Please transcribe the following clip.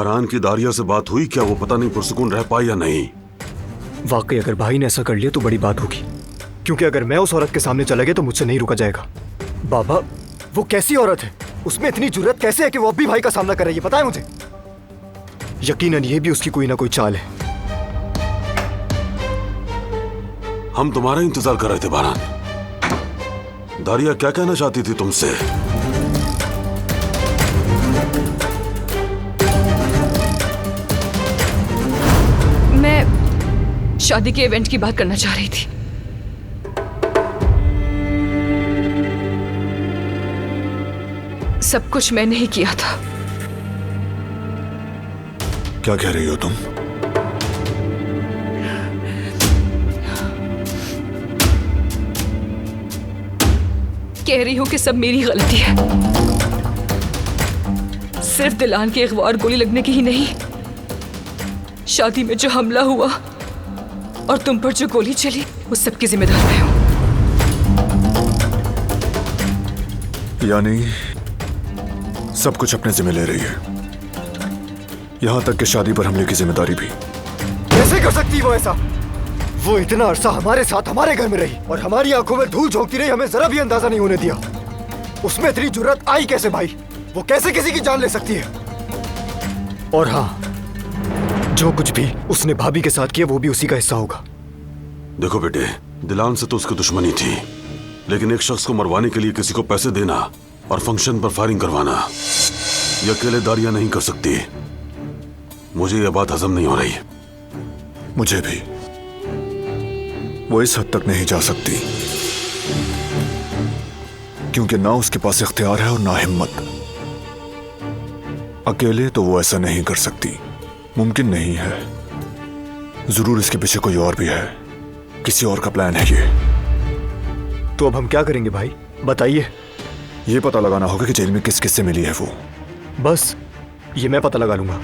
बहरान की दारिया से बात हुई क्या? वो पता नहीं पुरसुकून रह पाई या नहीं। वाकई अगर भाई ने ऐसा कर लिया तो बड़ी बात होगी, क्योंकि अगर मैं उस औरत के सामने चला गया तो मुझसे नहीं रुका जाएगा। बाबा, वो कैसी औरत है? उसमें इतनी जुर्रत कैसे है कि वो अब भी भाई का सामना कर रही है? पता है मुझे। यकीनन ये भी उसकी कोई ना कोई चाल है। हम तुम्हारा इंतजार कर रहे थे बहरान। दारिया क्या कहना चाहती थी तुमसे? मैं शादी के इवेंट की बात करना चाह रही थी। सब कुछ मैंने ही किया था। क्या कह रही हो तुम? कह रही हूं कि सब मेरी गलती है। सिर्फ दिलान के अगवा और गोली लगने की ही नहीं, शादी में जो हमला हुआ और तुम पर जो गोली चली, उस सब की जिम्मेदार मैं हूं। यानी सब कुछ अपने जिम्मे ले रही है, यहां तक कि शादी पर हमले की जिम्मेदारी भी। कैसे कर सकती वो ऐसा? वो इतना अरसा हमारे साथ हमारे घर में रही और हमारी आंखों में धूल झोंकती रही, हमें जरा भी अंदाजा नहीं होने दिया। उसमें इतनी जुर्रत आई कैसे भाई? वो कैसे किसी की जान ले सकती है? और हाँ, जो कुछ भी उसने भाभी के साथ किया वो भी उसी का हिस्सा होगा। देखो बेटे, दिलान से तो उसकी दुश्मनी थी, लेकिन एक शख्स को मरवाने के लिए किसी को पैसे देना और फंक्शन पर फायरिंग करवाना, ये अकेले दारिया नहीं कर सकती। मुझे यह बात हजम नहीं हो रही। मुझे भी। वो इस हद तक नहीं जा सकती, क्योंकि ना उसके पास इख्तियार है और ना हिम्मत। अकेले तो वो ऐसा नहीं कर सकती, मुमकिन नहीं है। जरूर इसके पीछे कोई और भी है, किसी और का प्लान है ये। तो अब हम क्या करेंगे भाई, बताइए। ये पता लगाना होगा कि जेल में किस किस से मिली है वो। बस ये मैं पता लगा लूंगा।